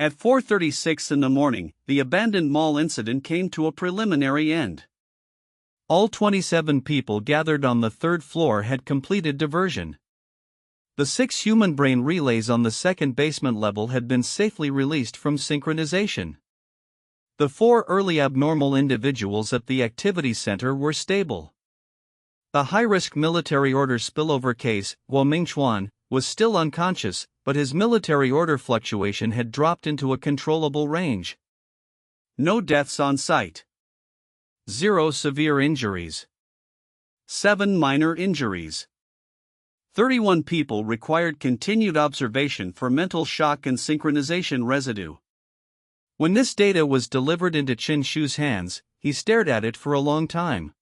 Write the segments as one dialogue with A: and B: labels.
A: At 4:36 in the morning, the abandoned mall incident came to a preliminary end. All 27 people gathered on the third floor had completed diversion. The 6 human brain relays on the second basement level had been safely released from synchronization. The 4 early abnormal individuals at the activity center were stable. The high-risk military order spillover case, Qin Wan, was still unconscious, but his military order fluctuation had dropped into a controllable range. No deaths on site. 0 severe injuries. 7 minor injuries. 31 people required continued observation for mental shock and synchronization residue. When this data was delivered into Chen Shu's hands, he stared at it for a long time.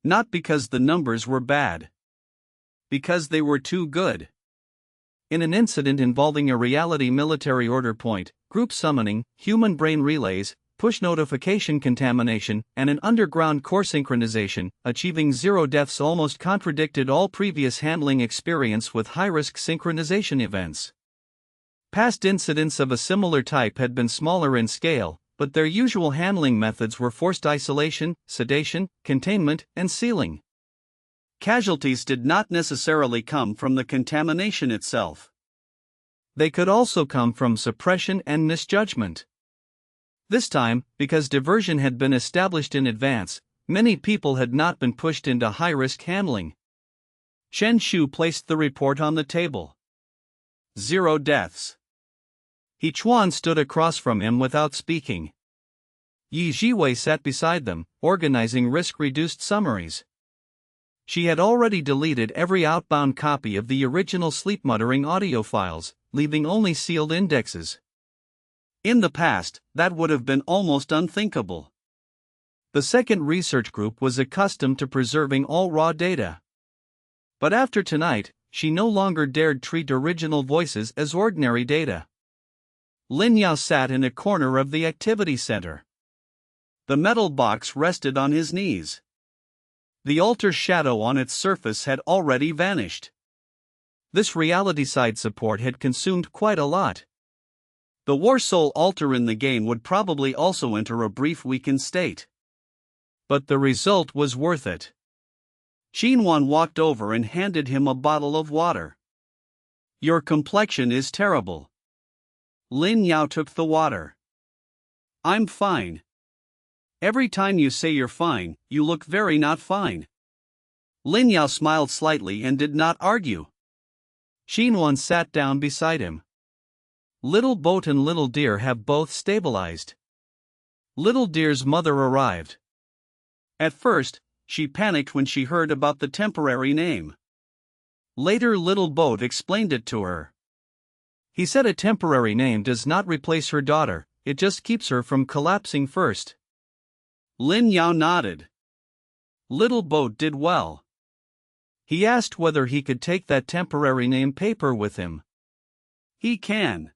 A: Not because the numbers were bad. Because they were too good. In an incident involving a reality military order point, group summoning, human brain relays, push notification contamination, and an underground core synchronization, achieving 0 deaths almost contradicted all previous handling experience with high-risk synchronization events. Past incidents of a similar type had been smaller in scale, but their usual handling methods were forced isolation, sedation, containment, and sealing. Casualties did not necessarily come from the contamination itself. They could also come from suppression and misjudgment. This time, because diversion had been established in advance, many people had not been pushed into high-risk handling. Chen Shu placed the report on the table. 0 deaths. Qin Wan stood across from him without speaking. Yi Jiwei sat beside them, organizing risk-reduced summaries. She had already deleted every outbound copy of the original sleep-muttering audio files, leaving only sealed indexes. In the past, that would have been almost unthinkable. The second research group was accustomed to preserving all raw data. But after tonight, she no longer dared treat original voices as ordinary data. Lin Yao sat in a corner of the activity center. The metal box rested on his knees. The altar shadow on its surface had already vanished. This reality side support had consumed quite a lot. The War Soul altar in the game would probably also enter a brief weakened state. But the result was worth it. Qin Wan walked over and handed him a bottle of water. Your complexion is terrible. Lin Yao took the water. I'm fine. Every time you say you're fine, you look very not fine. Lin Yao smiled slightly and did not argue. Qin Wan sat down beside him. Little Boat and Little Deer have both stabilized. Little Deer's mother arrived. At first, she panicked when she heard about the temporary name. Later, Little Boat explained it to her. He said a temporary name does not replace her daughter, it just keeps her from collapsing first. Lin Yao nodded. Little Boat did well. He asked whether he could take that temporary name paper with him. He can.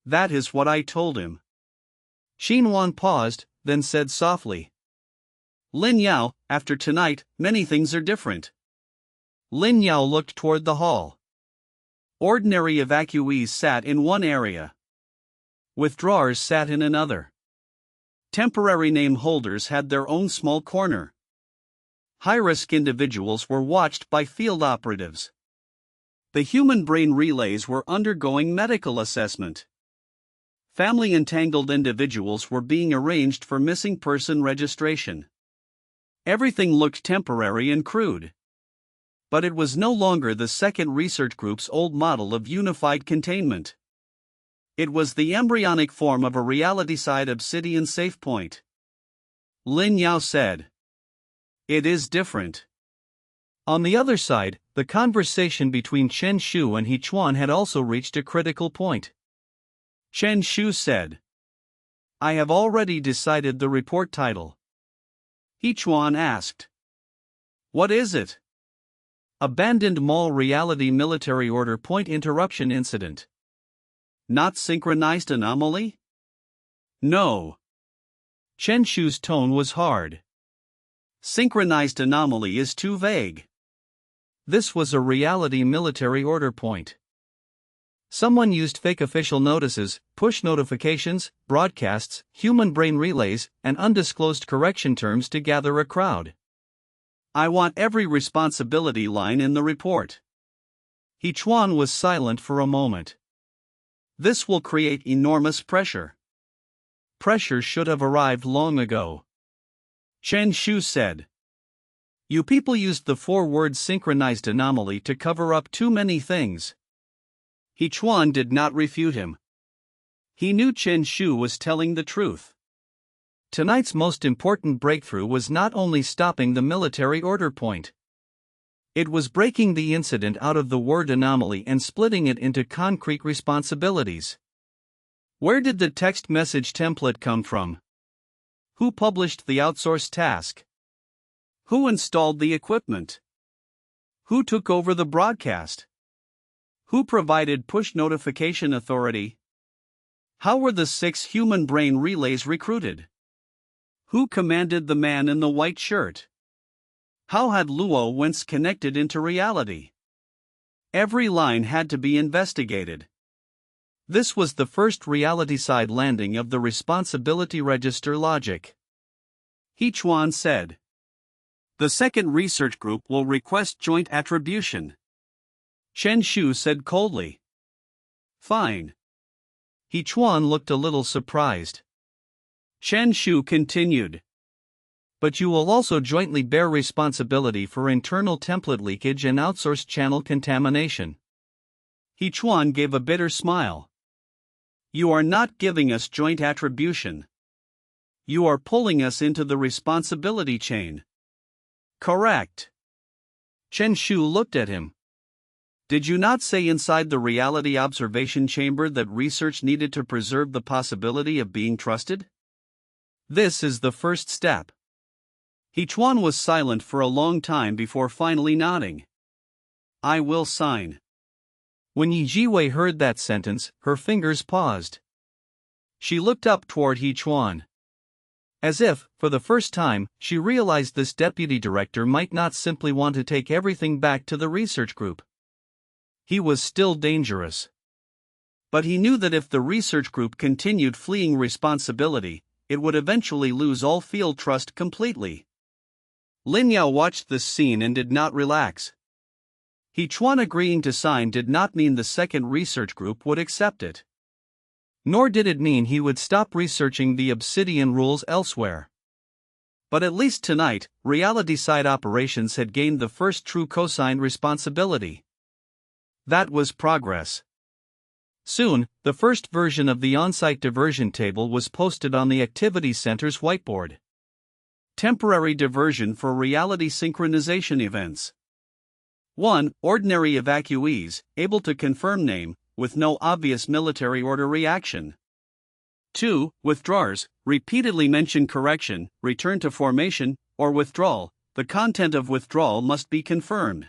A: That is what I told him. Qin Wan paused, then said softly. Lin Yao, after tonight, many things are different. Lin Yao looked toward the hall. Ordinary evacuees sat in one area. Withdrawers sat in another. Temporary name holders had their own small corner. High-risk individuals were watched by field operatives. The human brain relays were undergoing medical assessment. Family-entangled individuals were being arranged for missing person registration. Everything looked temporary and crude. But it was no longer the second research group's old model of unified containment. It was the embryonic form of a reality-side Obsidian Safety Point. Lin Yao said. It is different. On the other side, the conversation between Chen Shu and Qin Wan had also reached a critical point. Chen Shu said. I have already decided the report title. Qin Wan asked. What is it? Abandoned Mall Reality Military Order Point Interruption Incident. Not synchronized anomaly? No. Chen Shu's tone was hard. Synchronized anomaly is too vague. This was a reality military order point. Someone used fake official notices, push notifications, broadcasts, human brain relays, and undisclosed correction terms to gather a crowd. I want every responsibility line in the report. Qin Wan was silent for a moment. This will create enormous pressure. Pressure should have arrived long ago. Chen Shu said. You people used the 4-word synchronized anomaly to cover up too many things. Qin Wan did not refute him. He knew Chen Shu was telling the truth. Tonight's most important breakthrough was not only stopping the military order point. It was breaking the incident out of the word anomaly and splitting it into concrete responsibilities. Where did the text message template come from? Who published the outsourced task? Who installed the equipment? Who took over the broadcast? Who provided push notification authority? How were the 6 human brain relays recruited? Who commanded the man in the white shirt? How had Luo Wen's connected into reality? Every line had to be investigated. This was the first reality-side landing of the responsibility register logic. Qin Wan said. The second research group will request joint attribution. Chen Shu said coldly. Fine. Qin Wan looked a little surprised. Chen Shu continued. But you will also jointly bear responsibility for internal template leakage and outsourced channel contamination. Qin Wan gave a bitter smile. You are not giving us joint attribution. You are pulling us into the responsibility chain. Correct. Chen Shu looked at him. Did you not say inside the reality observation chamber that research needed to preserve the possibility of being trusted? This is the first step. Qin Wan was silent for a long time before finally nodding. I will sign. When Yi Jiwei heard that sentence, her fingers paused. She looked up toward Qin Wan. As if, for the first time, she realized this deputy director might not simply want to take everything back to the research group. He was still dangerous. But he knew that if the research group continued fleeing responsibility, it would eventually lose all field trust completely. Lin Yao watched this scene and did not relax. Qin Wan agreeing to sign did not mean the second research group would accept it. Nor did it mean he would stop researching the Obsidian rules elsewhere. But at least tonight, reality-side operations had gained the first true cosigned responsibility. That was progress. Soon, the first version of the on-site diversion table was posted on the Activities Center's whiteboard. Temporary diversion for reality synchronization events. 1. Ordinary evacuees, able to confirm name, with no obvious military order reaction. 2. Withdrawers, repeatedly mention correction, return to formation, or withdrawal. The content of withdrawal must be confirmed.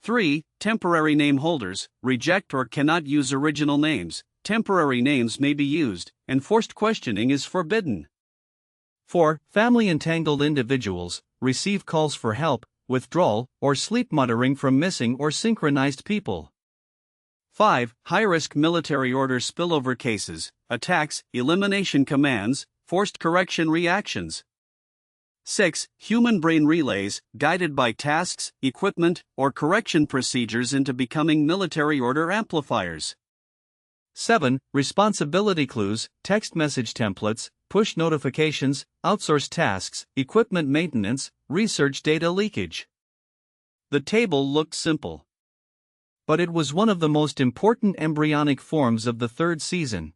A: 3. Temporary name holders, reject or cannot use original names. Temporary names may be used, and forced questioning is forbidden. 4. Family-entangled individuals, receive calls for help, withdrawal, or sleep muttering from missing or synchronized people. 5. High-risk military order spillover cases, attacks, elimination commands, forced correction reactions. 6. Human brain relays, guided by tasks, equipment, or correction procedures into becoming military order amplifiers. 7. Responsibility clues, text message templates, push notifications, outsourced tasks, equipment maintenance, research data leakage. The table looked simple. But it was one of the most important embryonic forms of the third season.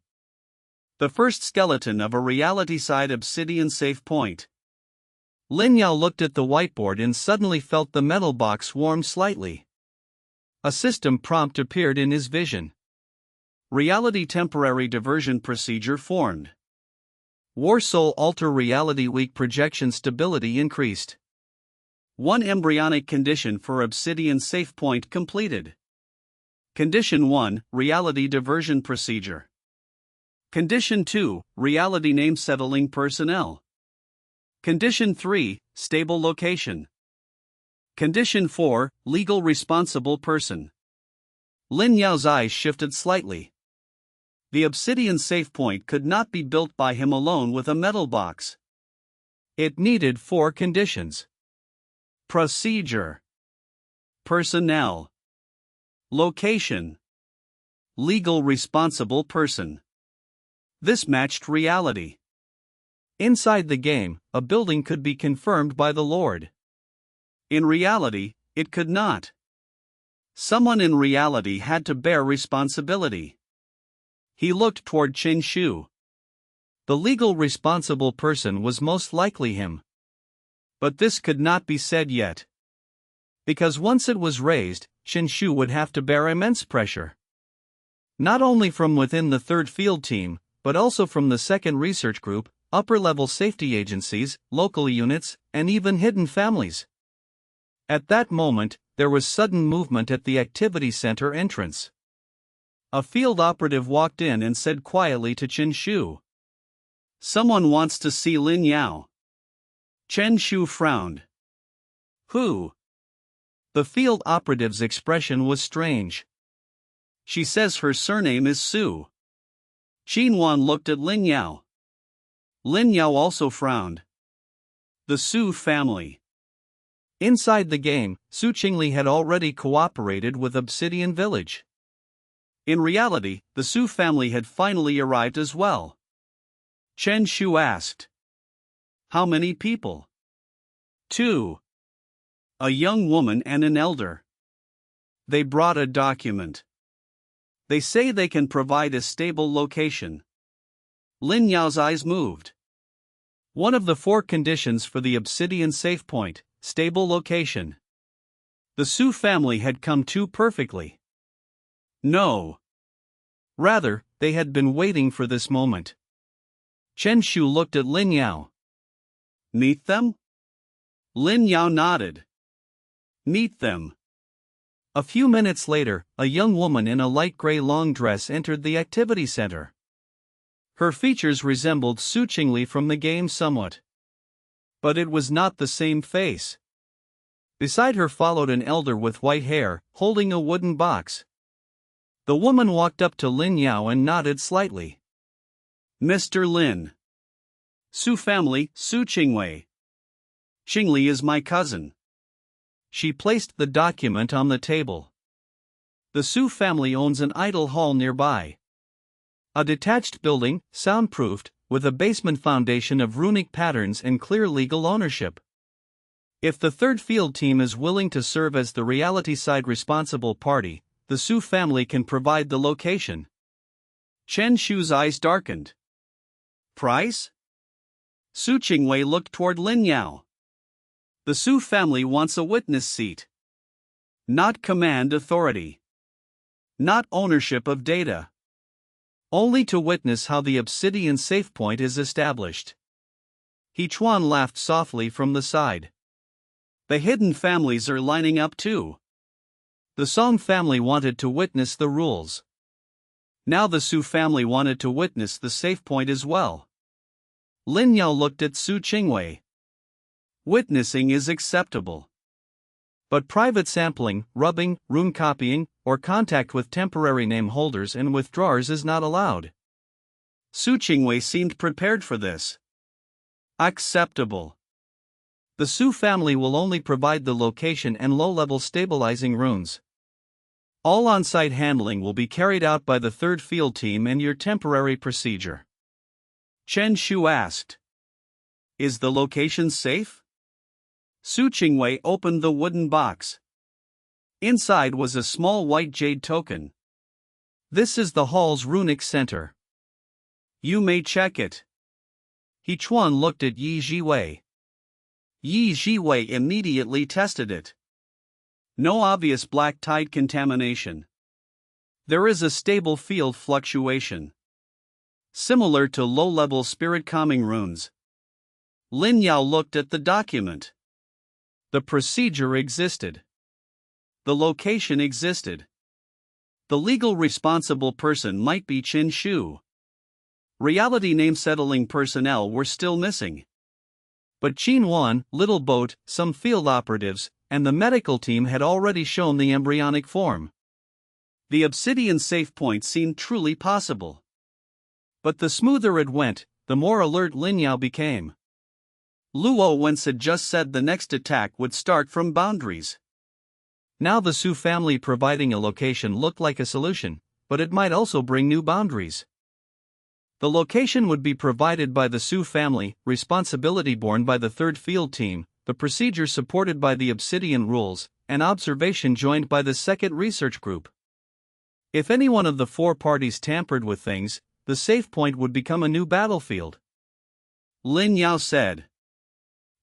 A: The first skeleton of a reality-side Obsidian Safe Point. Lin Yao looked at the whiteboard and suddenly felt the metal box warm slightly. A system prompt appeared in his vision. Reality temporary diversion procedure formed. War Soul alter reality weak projection stability increased. 1 embryonic condition for Obsidian Safe Point completed. Condition 1, reality diversion procedure. Condition 2, reality name settling personnel. Condition 3, stable location. Condition 4, legal responsible person. Lin Yao's eyes shifted slightly. The Obsidian Safe Point could not be built by him alone with a metal box. It needed 4 conditions: procedure, personnel, location, legal responsible person. This matched reality. Inside the game, a building could be confirmed by the Lord. In reality, it could not. Someone in reality had to bear responsibility. He looked toward Chen Shu. The legal responsible person was most likely him. But this could not be said yet. Because once it was raised, Chen Shu would have to bear immense pressure. Not only from within the third field team, but also from the second research group, upper-level safety agencies, local units, and even hidden families. At that moment, there was sudden movement at the activity center entrance. A field operative walked in and said quietly to Chen Shu, "Someone wants to see Lin Yao." Chen Shu frowned. "Who?" The field operative's expression was strange. "She says her surname is Su." Qin Wan looked at Lin Yao. Lin Yao also frowned. The Su family. Inside the game, Su Qingli had already cooperated with Obsidian Village. In reality, the Su family had finally arrived as well. Chen Shu asked, "How many people?" "2. A young woman and an elder. They brought a document. They say they can provide a stable location." Lin Yao's eyes moved. One of the 4 conditions for the Obsidian Safe Point, stable location. The Su family had come too perfectly. No. Rather, they had been waiting for this moment. Chen Shu looked at Lin Yao. "Meet them?" Lin Yao nodded. "Meet them." A few minutes later, a young woman in a light gray long dress entered the activity center. Her features resembled Su Qingli from the game somewhat. But it was not the same face. Beside her followed an elder with white hair, holding a wooden box. The woman walked up to Lin Yao and nodded slightly. "Mr. Lin. Su family, Su Qingwei. Qingli is my cousin." She placed the document on the table. The Su family owns an idle hall nearby. A detached building, soundproofed, with a basement foundation of runic patterns and clear legal ownership. If the third field team is willing to serve as the reality side responsible party, the Su family can provide the location. Chen Shu's eyes darkened. "Price?" Su Qingwei looked toward Lin Yao. "The Su family wants a witness seat. Not command authority. Not ownership of data. Only to witness how the Obsidian Safe Point is established." He Chuan laughed softly from the side. "The hidden families are lining up too. The Song family wanted to witness the rules. Now the Su family wanted to witness the safe point as well." Lin Yao looked at Su Qingwei. "Witnessing is acceptable. But private sampling, rubbing, rune copying, or contact with temporary name holders and withdrawers is not allowed." Su Qingwei seemed prepared for this. "Acceptable. The Su family will only provide the location and low-level stabilizing runes. All on-site handling will be carried out by the third field team and your temporary procedure." Chen Shu asked, "Is the location safe?" Su Qingwei opened the wooden box. Inside was a small white jade token. "This is the hall's runic center. You may check it." He Chuan looked at Yi Jiwei. Yi Jiwei immediately tested it. No obvious black tide contamination. There is a stable field fluctuation. Similar to low-level spirit calming runes. Lin Yao looked at the document. The procedure existed. The location existed. The legal responsible person might be Chen Shu. Reality name settling personnel were still missing. But Qin Wan, Little Boat, some field operatives, and the medical team had already shown the embryonic form. The Obsidian Safe Point seemed truly possible. But the smoother it went, the more alert Lin Yao became. Luo Wen's had just said the next attack would start from boundaries. Now the Su family providing a location looked like a solution, but it might also bring new boundaries. The location would be provided by the Su family, responsibility borne by the 3rd Field Team, the procedure supported by the Obsidian rules, and observation joined by the 2nd Research Group. If any one of the 4 parties tampered with things, the safe point would become a new battlefield. Lin Yao said,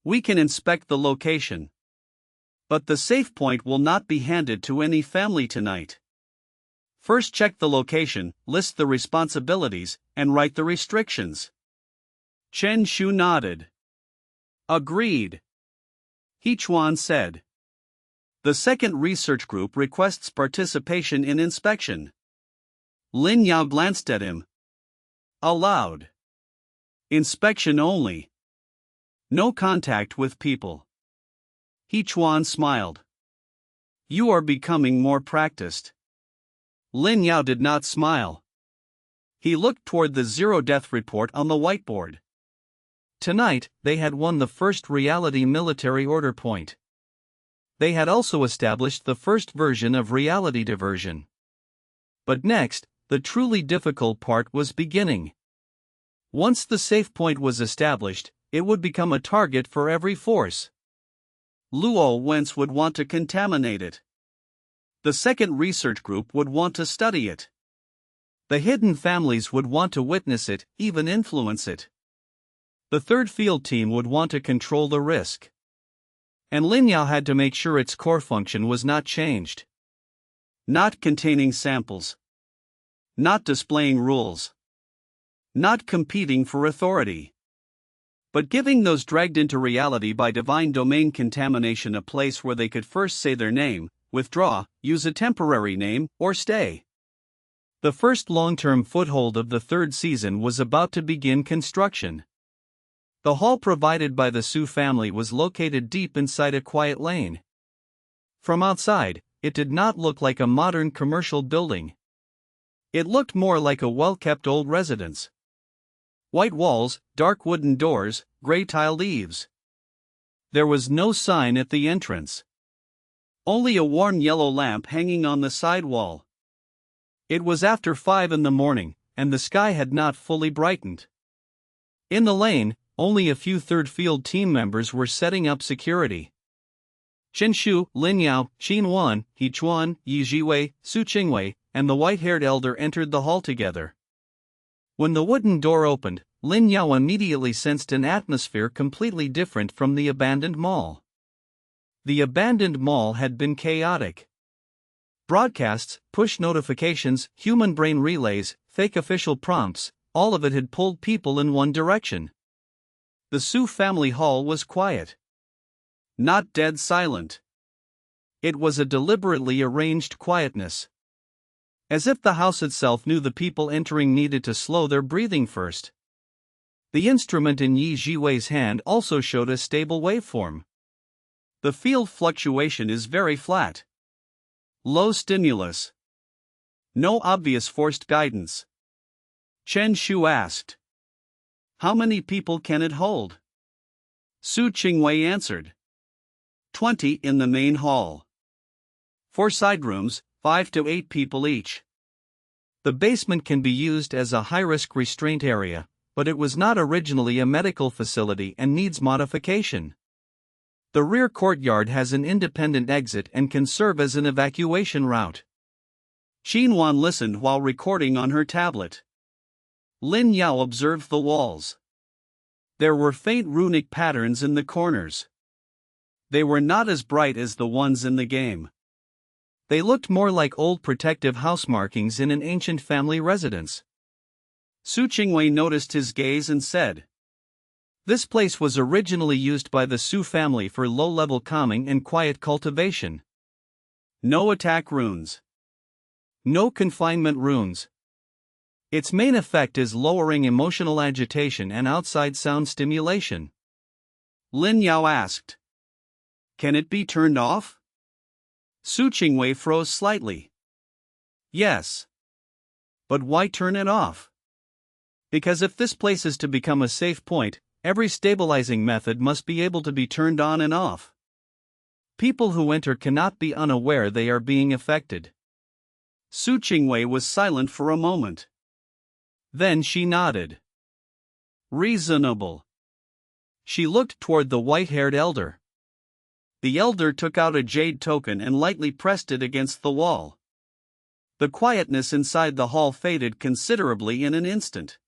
A: "We can inspect the location. But the safe point will not be handed to any family tonight. First check the location, list the responsibilities, and write the restrictions." Chen Shu nodded. "Agreed." Qin Wan said. "The 2nd Research Group requests participation in inspection." Lin Yao glanced at him. Aloud. "Inspection only. No contact with people." Qin Wan smiled. "You are becoming more practiced." Lin Yao did not smile. He looked toward the zero-death report on the whiteboard. Tonight, they had won the first reality military order point. They had also established the first version of reality diversion. But next, the truly difficult part was beginning. Once the safe point was established, it would become a target for every force. Luo Wen's would want to contaminate it. The 2nd Research Group would want to study it. The hidden families would want to witness it, even influence it. The 3rd Field Team would want to control the risk. And Lin Yao had to make sure its core function was not changed. Not containing samples. Not displaying rules. Not competing for authority. But giving those dragged into reality by divine domain contamination a place where they could first say their name, withdraw, use a temporary name, or stay. The first long-term foothold of the 3rd season was about to begin construction. The hall provided by the Su family was located deep inside a quiet lane. From outside, it did not look like a modern commercial building. It looked more like a well-kept old residence. White walls, dark wooden doors, gray-tiled eaves. There was no sign at the entrance. Only a worn yellow lamp hanging on the side wall. It was after 5 in the morning, and the sky had not fully brightened. In the lane, only a few 3rd Field Team members were setting up security. Chen Shu, Lin Yao, Qin Wan, Qin Wan, Yi Jiwei, Su Qingwei, and the white-haired elder entered the hall together. When the wooden door opened, Lin Yao immediately sensed an atmosphere completely different from the abandoned mall. The abandoned mall had been chaotic. Broadcasts, push notifications, human brain relays, fake official prompts, all of it had pulled people in one direction. The Su family hall was quiet. Not dead silent. It was a deliberately arranged quietness. As if the house itself knew the people entering needed to slow their breathing first. The instrument in Yi Jiwei's hand also showed a stable waveform. The field fluctuation is very flat. Low stimulus. No obvious forced guidance. Chen Shu asked, "How many people can it hold?" Su Qingwei answered, 20 in the main hall. 4 side rooms, 5 to 8 people each. The basement can be used as a high-risk restraint area, but it was not originally a medical facility and needs modification. The rear courtyard has an independent exit and can serve as an evacuation route. Qin Wan listened while recording on her tablet. Lin Yao observed the walls. There were faint runic patterns in the corners. They were not as bright as the ones in the game. They looked more like old protective house markings in an ancient family residence. Su Qingwei noticed his gaze and said, "This place was originally used by the Su family for low-level calming and quiet cultivation. No attack runes. No confinement runes. Its main effect is lowering emotional agitation and outside sound stimulation." Lin Yao asked, "Can it be turned off?" Su Qingwei froze slightly. Yes. But why turn it off? Because if this place is to become a safe point, every stabilizing method must be able to be turned on and off. People who enter cannot be unaware they are being affected. Su Qingwei was silent for a moment. Then she nodded. Reasonable. She looked toward the white-haired elder. The elder took out a jade token and lightly pressed it against the wall. The quietness inside the hall faded considerably in an instant.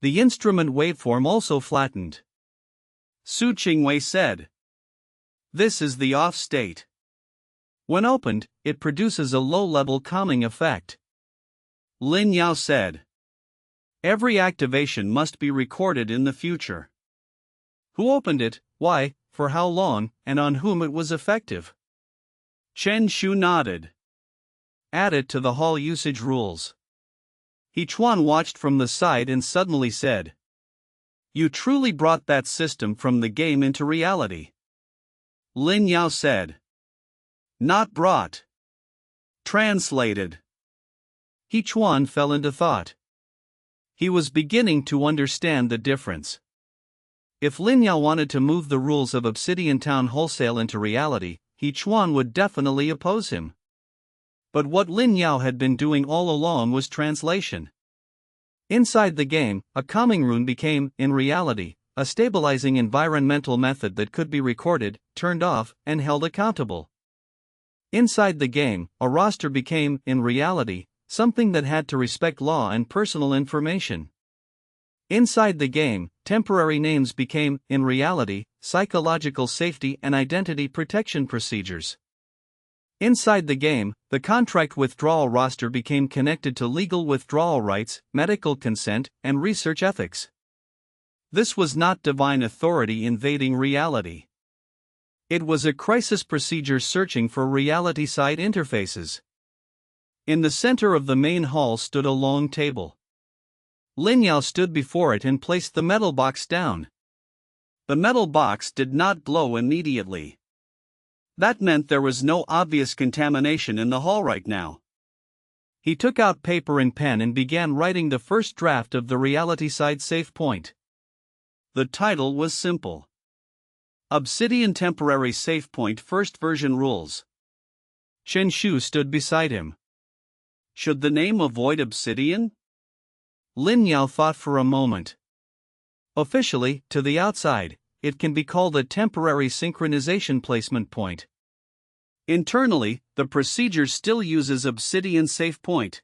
A: The instrument waveform also flattened. Su Qingwei said, "This is the off state. When opened, it produces a low-level calming effect." Lin Yao said, "Every activation must be recorded in the future. Who opened it, why, for how long, and on whom it was effective?" Chen Shu nodded. "Add it to the hall usage rules." Qin watched from the side and suddenly said, "You truly brought that system from the game into reality." Lin Yao said, "Not brought. Translated." Qin fell into thought. He was beginning to understand the difference. If Lin Yao wanted to move the rules of Obsidian Town wholesale into reality, Qin would definitely oppose him. But what Lin Yao had been doing all along was translation. Inside the game, a calming rune became, in reality, a stabilizing environmental method that could be recorded, turned off, and held accountable. Inside the game, a roster became, in reality, something that had to respect law and personal information. Inside the game, temporary names became, in reality, psychological safety and identity protection procedures. Inside the game, the contract withdrawal roster became connected to legal withdrawal rights, medical consent, and research ethics. This was not divine authority invading reality. It was a crisis procedure searching for reality-side interfaces. In the center of the main hall stood a long table. Lin Yao stood before it and placed the metal box down. The metal box did not glow immediately. That meant there was no obvious contamination in the hall right now. He took out paper and pen and began writing the first draft of the reality-side safe point. The title was simple: Obsidian Temporary Safe Point First Version Rules. Chen Shu stood beside him. Should the name avoid Obsidian? Lin Yao thought for a moment. Officially, to the outside, it can be called a temporary synchronization placement point. Internally, the procedure still uses Obsidian Safe Point.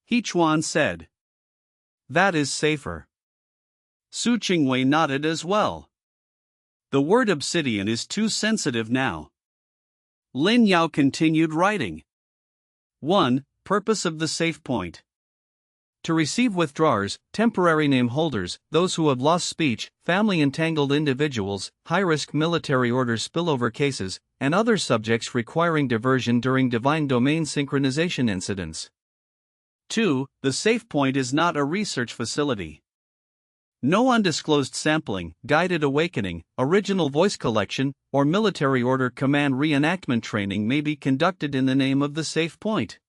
A: Qin said, "That is safer." Su Qingwei nodded as well. The word obsidian is too sensitive now. Lin Yao continued writing. 1. Purpose of the safe point: to receive withdrawers, temporary name holders, those who have lost speech, family-entangled individuals, high-risk military order spillover cases, and other subjects requiring diversion during divine domain synchronization incidents. 2. The safe point is not a research facility. No undisclosed sampling, guided awakening, original voice collection, or military order command reenactment training may be conducted in the name of the safe point.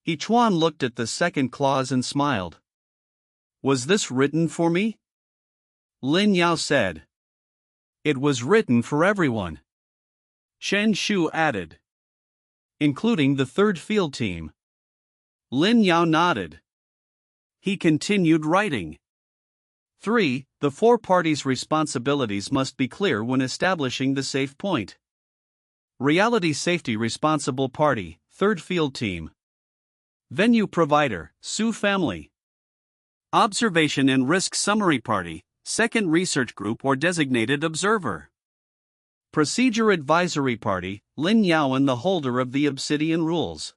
A: Qin looked at the second clause and smiled. Was this written for me? Lin Yao said. It was written for everyone. Chen Shu added. Including the third field team. Lin Yao nodded. He continued writing. 3. The four parties' responsibilities must be clear when establishing the safe point. Reality Safety Responsible Party, Third Field Team. Venue Provider, Su Family. Observation and Risk Summary Party, Second Research Group or Designated Observer. Procedure Advisory Party, Lin Yao and the holder of the Obsidian Rules.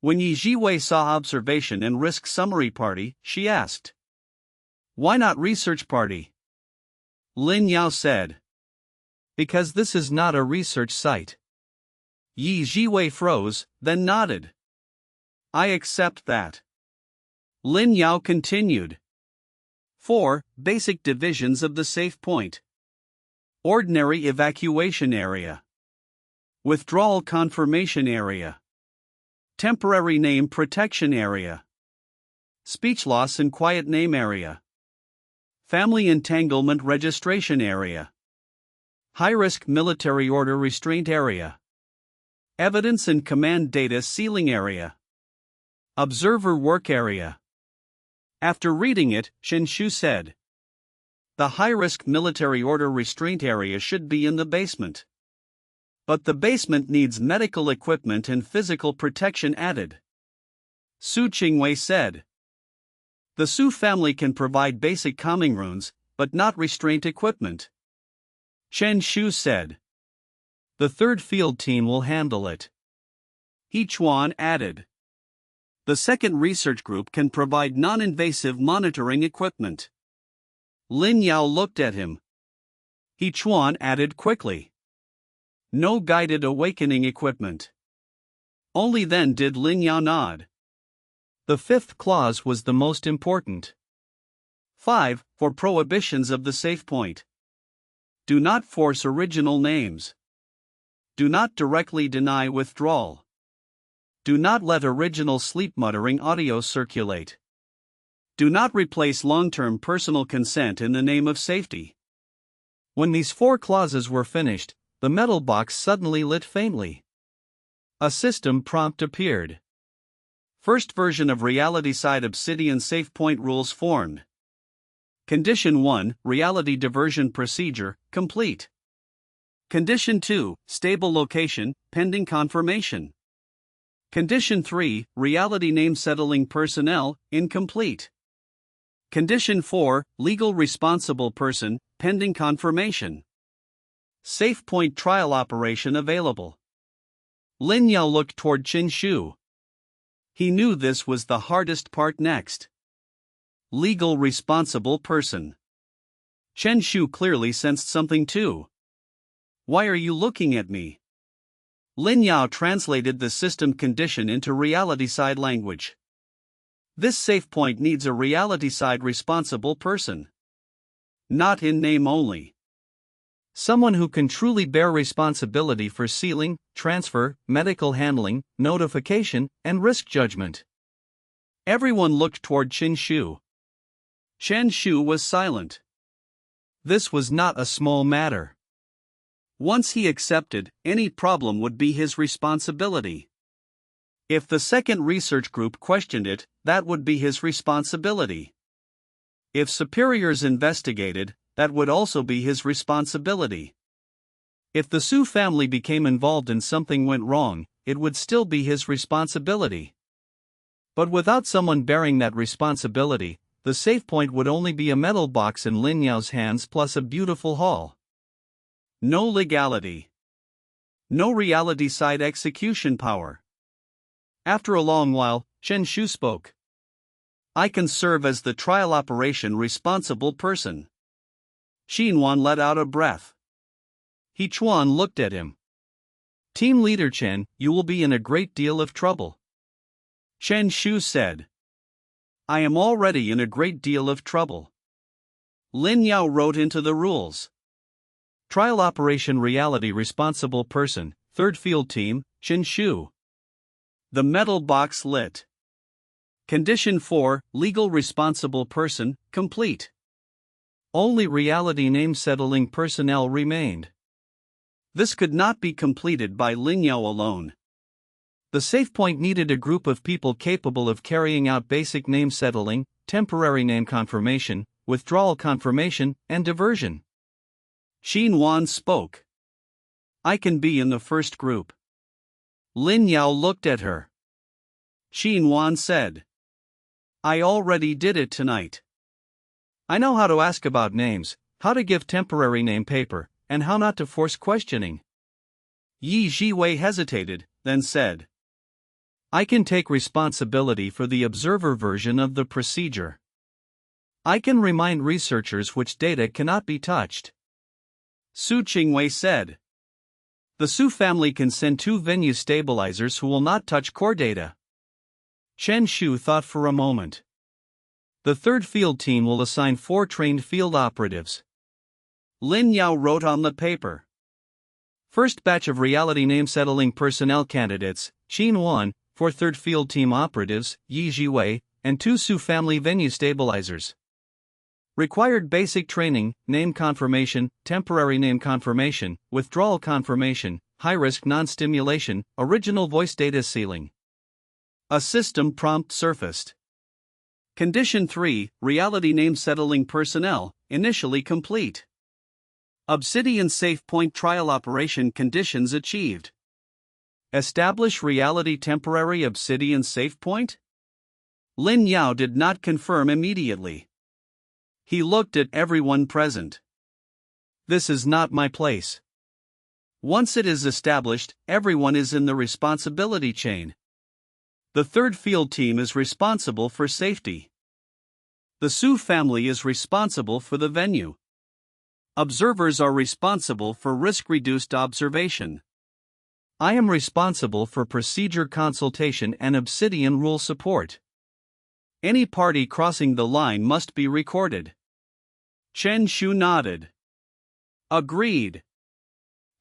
A: When Yi Jiwei saw Observation and Risk Summary Party, she asked, "Why not Research Party?" Lin Yao said, "Because this is not a research site." Yi Jiwei froze, then nodded. "I accept that." Lin Yao continued. 4. Basic divisions of the safe point. Ordinary evacuation area. Withdrawal confirmation area. Temporary Name Protection Area. Speech Loss and Quiet Name Area. Family Entanglement Registration Area. High-Risk Military Order Restraint Area. Evidence and Command Data Sealing Area. Observer Work Area. After reading it, Chen Shu said, "The high-risk military order restraint area should be in the basement. But the basement needs medical equipment and physical protection added." Su Qingwei said, "The Su family can provide basic calming runes, but not restraint equipment." Chen Shu said, "The third field team will handle it." Qin Wan added, "The second research group can provide non-invasive monitoring equipment." Lin Yao looked at him. Qin Wan added quickly, "No guided awakening equipment." Only then did Lin Yao nod. The fifth clause was the most important. 5. For prohibitions of the safe point. Do not force original names. Do not directly deny withdrawal. Do not let original sleep muttering audio circulate. Do not replace long-term personal consent in the name of safety. When these 4 clauses were finished, the metal box suddenly lit faintly. A system prompt appeared. First version of reality-side Obsidian Safe Point rules formed. Condition 1, Reality Diversion Procedure, complete. Condition 2, Stable Location, pending confirmation. Condition 3, Reality Name Settling Personnel, incomplete. Condition 4, Legal Responsible Person, pending confirmation. Safe Point Trial Operation available. Lin Yao looked toward Chen Shu. He knew this was the hardest part next. Legal Responsible Person. Chen Shu clearly sensed something too. "Why are you looking at me?" Lin Yao translated the system condition into reality-side language. This safe point needs a reality-side responsible person. Not in name only. Someone who can truly bear responsibility for sealing, transfer, medical handling, notification, and risk judgment. Everyone looked toward Chen Shu. Chen Shu was silent. This was not a small matter. Once he accepted, any problem would be his responsibility. If the second research group questioned it, that would be his responsibility. If superiors investigated, that would also be his responsibility. If the Su family became involved and something went wrong, it would still be his responsibility. But without someone bearing that responsibility, the safe point would only be a metal box in Lin Yao's hands plus a beautiful hall. No legality. No reality-side execution power. After a long while, Chen Shu spoke. "I can serve as the trial operation responsible person." Qin Wan let out a breath. Qin Wan looked at him. "Team leader Chen, you will be in a great deal of trouble." Chen Shu said, "I am already in a great deal of trouble." Lin Yao wrote into the rules. Trial Operation Reality Responsible Person, 3rd Field Team, Chen Shu. The metal box lit. Condition 4, Legal Responsible Person, complete. Only reality name settling personnel remained. This could not be completed by Lin Yao alone. The safe point needed a group of people capable of carrying out basic name settling, temporary name confirmation, withdrawal confirmation, and diversion. Qin Wan spoke. "I can be in the first group." Lin Yao looked at her. Qin Wan said, "I already did it tonight. I know how to ask about names, how to give temporary name paper, and how not to force questioning." Yi Jiwei hesitated, then said, "I can take responsibility for the observer version of the procedure. I can remind researchers which data cannot be touched." Su Qingwei said, "The Su family can send 2 venue stabilizers who will not touch core data." Chen Shu thought for a moment. "The 3rd field team will assign 4 trained field operatives." Lin Yao wrote on the paper. First batch of reality name settling personnel candidates, Qin Wan, 4 third field team operatives, Yi Jiwei, and 2 Su family venue stabilizers. Required basic training, name confirmation, temporary name confirmation, withdrawal confirmation, high-risk non-stimulation, original voice data sealing. A system prompt surfaced. Condition 3, reality name settling personnel, initially complete. Obsidian Safety Point trial operation conditions achieved. Establish reality temporary Obsidian Safety Point? Lin Yao did not confirm immediately. He looked at everyone present. This is not my place. Once it is established, everyone is in the responsibility chain. The third field team is responsible for safety. The Su family is responsible for the venue. Observers are responsible for risk-reduced observation. I am responsible for procedure consultation and Obsidian rule support. Any party crossing the line must be recorded. Chen Shu nodded. Agreed.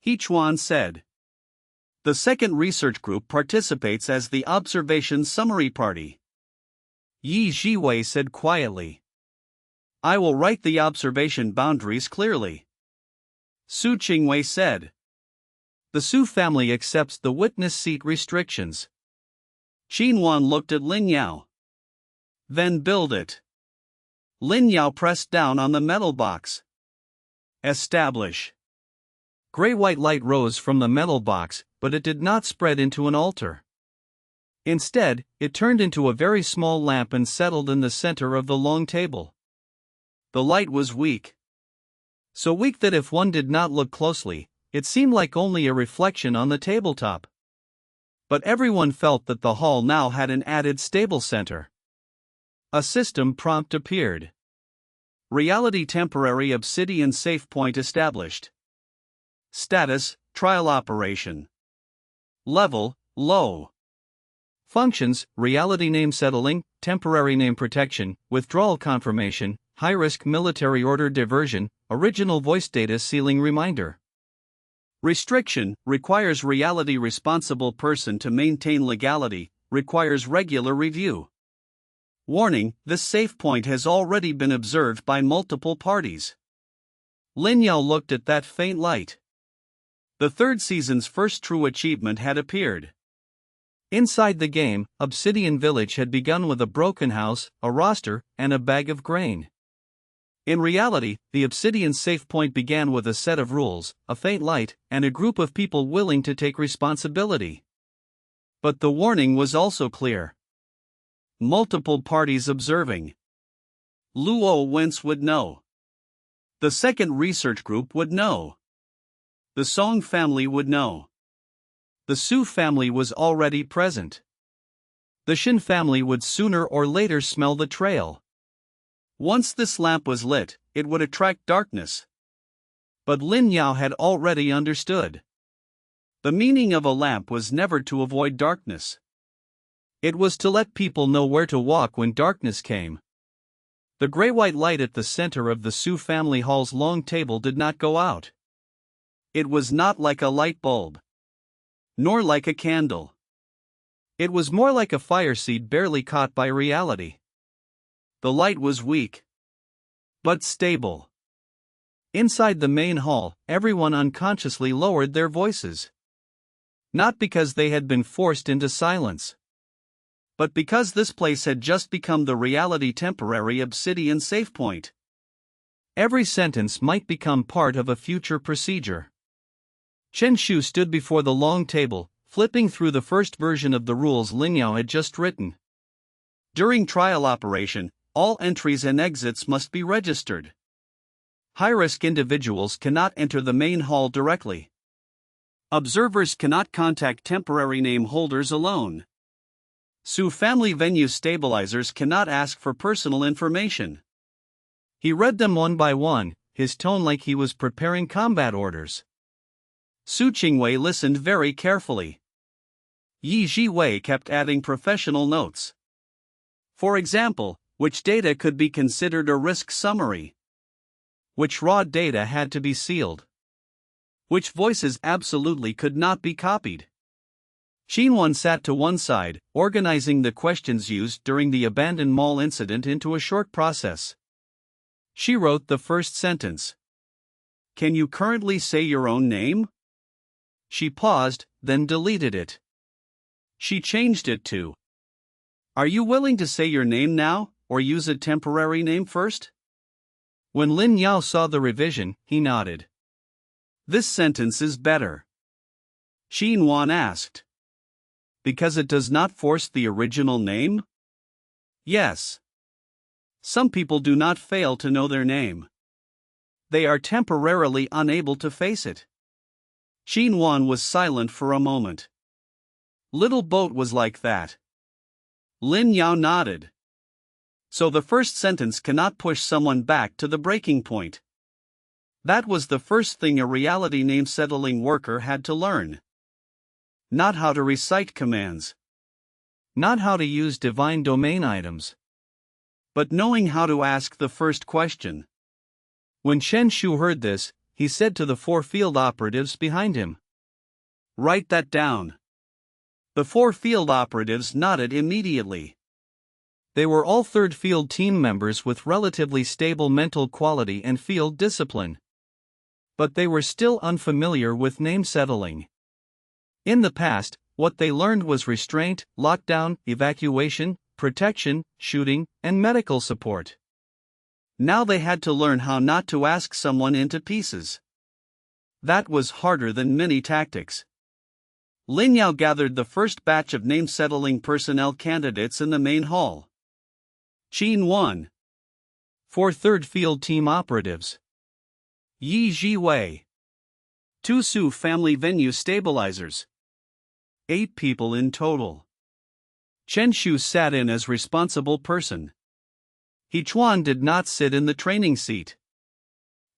A: Qin Wan said. The second research group participates as the observation summary party. Yi Jiwei said quietly. I will write the observation boundaries clearly. Su Qingwei said. The Su family accepts the witness seat restrictions. Qin Wan looked at Lin Yao. Then build it. Lin Yao pressed down on the metal box. Establish. Gray-white light rose from the metal box, but it did not spread into an altar. Instead, it turned into a very small lamp and settled in the center of the long table. The light was weak. So weak that if one did not look closely, it seemed like only a reflection on the tabletop. But everyone felt that the hall now had an added stable center. A system prompt appeared. Reality temporary Obsidian Safety Point established. Status, trial operation. Level, low. Functions, reality name settling, temporary name protection, withdrawal confirmation, high-risk military order diversion, original voice data sealing reminder. Restriction, requires reality responsible person to maintain legality, requires regular review. Warning, this safe point has already been observed by multiple parties. Lin Yao looked at that faint light. The third season's first true achievement had appeared. Inside the game, Obsidian Village had begun with a broken house, a roster, and a bag of grain. In reality, the Obsidian Safe Point began with a set of rules, a faint light, and a group of people willing to take responsibility. But the warning was also clear. Multiple parties observing. Luo Wentz would know. The second research group would know. The Song family would know. The Su family was already present. The Shin family would sooner or later smell the trail. Once this lamp was lit, it would attract darkness. But Lin Yao had already understood. The meaning of a lamp was never to avoid darkness. It was to let people know where to walk when darkness came. The gray-white light at the center of the Su family hall's long table did not go out. It was not like a light bulb. Nor like a candle. It was more like a fire seed barely caught by reality. The light was weak. But stable. Inside the main hall, everyone unconsciously lowered their voices. Not because they had been forced into silence. But because this place had just become the reality temporary Obsidian Safe Point. Every sentence might become part of a future procedure. Chen Shu stood before the long table, flipping through the first version of the rules Lin Yao had just written. During trial operation, all entries and exits must be registered. High-risk individuals cannot enter the main hall directly. Observers cannot contact temporary name holders alone. Su family venue stabilizers cannot ask for personal information. He read them one by one, his tone like he was preparing combat orders. Su Qingwei listened very carefully. Yi Jiwei kept adding professional notes. For example, which data could be considered a risk summary? Which raw data had to be sealed? Which voices absolutely could not be copied? Qin Wan sat to one side, organizing the questions used during the abandoned mall incident into a short process. She wrote the first sentence. "Can you currently say your own name?" She paused, then deleted it. She changed it to, "Are you willing to say your name now, or use a temporary name first?" When Lin Yao saw the revision, he nodded. "This sentence is better." Qin Wan asked. "Because it does not force the original name?" "Yes. Some people do not fail to know their name. They are temporarily unable to face it." Qin Wan was silent for a moment. "Little Boat was like that." Lin Yao nodded. "So the first sentence cannot push someone back to the breaking point." That was the first thing a reality name settling worker had to learn. Not how to recite commands. Not how to use divine domain items. But knowing how to ask the first question. When Chen Shu heard this, he said to the 4 field operatives behind him, "Write that down." The 4 field operatives nodded immediately. They were all third field team members with relatively stable mental quality and field discipline. But they were still unfamiliar with name settling. In the past, what they learned was restraint, lockdown, evacuation, protection, shooting, and medical support. Now they had to learn how not to ask someone into pieces. That was harder than many tactics. Lin Yao gathered the first batch of name-settling personnel candidates in the main hall. Qin Wan. 4 third field team operatives. Yi Jiwei. 2 Su family venue stabilizers. 8 people in total. Chen Shu sat in as responsible person. He Chuan did not sit in the training seat.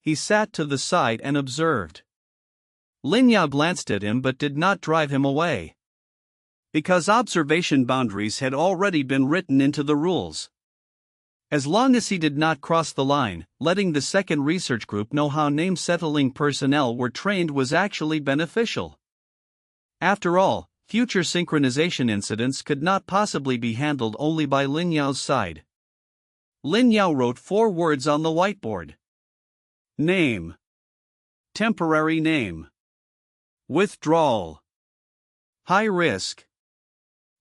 A: He sat to the side and observed. Lin Yao glanced at him but did not drive him away. Because observation boundaries had already been written into the rules. As long as he did not cross the line, letting the second research group know how name-settling personnel were trained was actually beneficial. After all, future synchronization incidents could not possibly be handled only by Lin Yao's side. Lin Yao wrote 4 words on the whiteboard. Name. Temporary name. Withdrawal. High risk.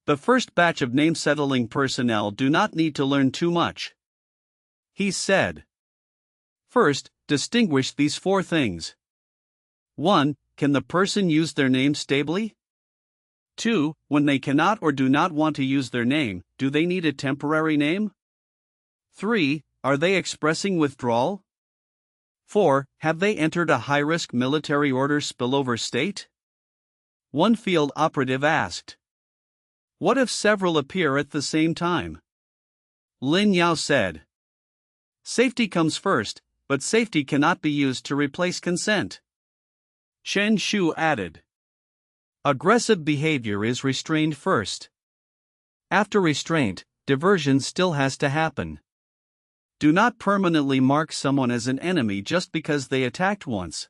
A: The first batch of name-settling personnel do not need to learn too much. He said. First, distinguish these 4 things. 1. Can the person use their name stably? 2. When they cannot or do not want to use their name, do they need a temporary name? 3. Are they expressing withdrawal? 4. Have they entered a high-risk military order spillover state? One field operative asked. What if several appear at the same time? Lin Yao said. Safety comes first, but safety cannot be used to replace consent. Chen Shu added. Aggressive behavior is restrained first. After restraint, diversion still has to happen. Do not permanently mark someone as an enemy just because they attacked once.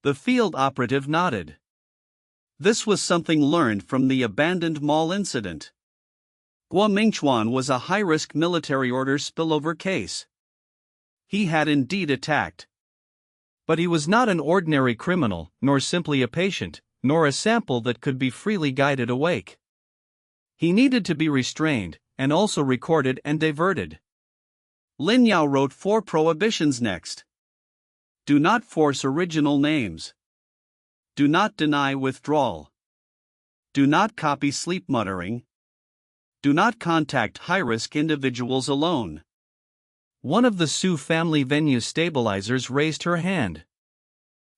A: The field operative nodded. This was something learned from the abandoned mall incident. Guo Mingchuan was a high-risk military order spillover case. He had indeed attacked. But he was not an ordinary criminal, nor simply a patient, nor a sample that could be freely guided awake. He needed to be restrained, and also recorded and diverted. Lin Yao wrote 4 prohibitions next. Do not force original names. Do not deny withdrawal. Do not copy sleep muttering. Do not contact high-risk individuals alone. One of the Su family venue stabilizers raised her hand.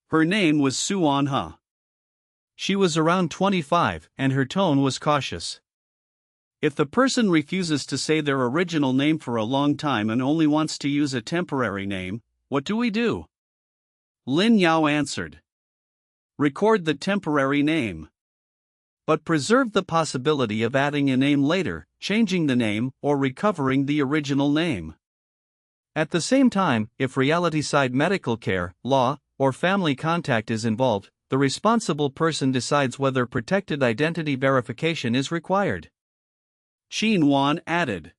A: Her name was Su Anha. She was around 25, and her tone was cautious. If the person refuses to say their original name for a long time and only wants to use a temporary name, what do we do? Lin Yao answered. Record the temporary name. But preserve the possibility of adding a name later, changing the name, or recovering the original name. At the same time, if reality-side medical care, law, or family contact is involved, the responsible person decides whether protected identity verification is required. Qin Wan added.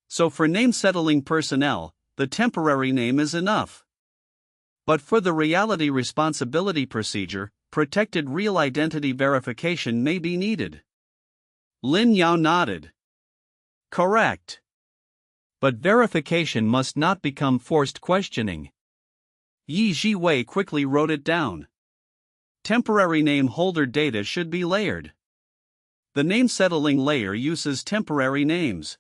A: So for name-settling personnel, the temporary name is enough. But for the reality responsibility procedure, protected real identity verification may be needed. Lin Yao nodded. Correct. But verification must not become forced questioning. Yi Jiwei quickly wrote it down. Temporary name holder data should be layered. The name settling layer uses temporary names.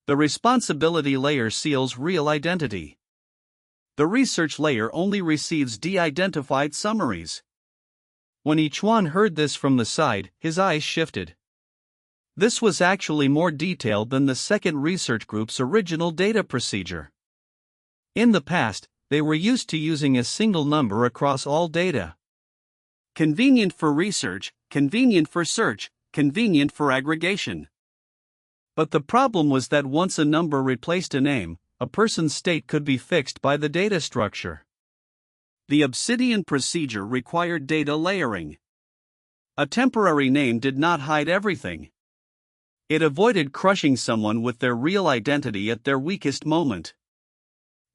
A: The responsibility layer seals real identity. The research layer only receives de-identified summaries. When Yichuan heard this from the side, his eyes shifted. This was actually more detailed than the second research group's original data procedure. In the past, they were used to using a single number across all data. Convenient for research, convenient for search, convenient for aggregation. But the problem was that once a number replaced a name, a person's state could be fixed by the data structure. The Obsidian procedure required data layering. A temporary name did not hide everything. It avoided crushing someone with their real identity at their weakest moment.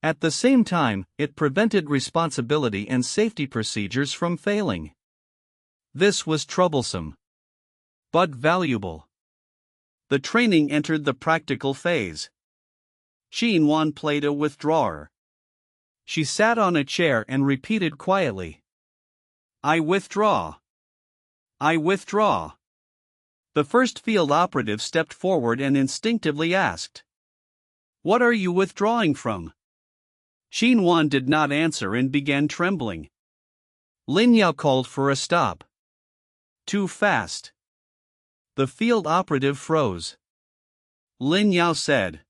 A: At the same time, it prevented responsibility and safety procedures from failing. This was troublesome, but valuable. The training entered the practical phase. Qin Wan played a withdrawer. She sat on a chair and repeated quietly, I withdraw. I withdraw. The first field operative stepped forward and instinctively asked, What are you withdrawing from? Qin Wan did not answer and began trembling. Lin Yao called for a stop. Too fast. The field operative froze. Lin Yao said,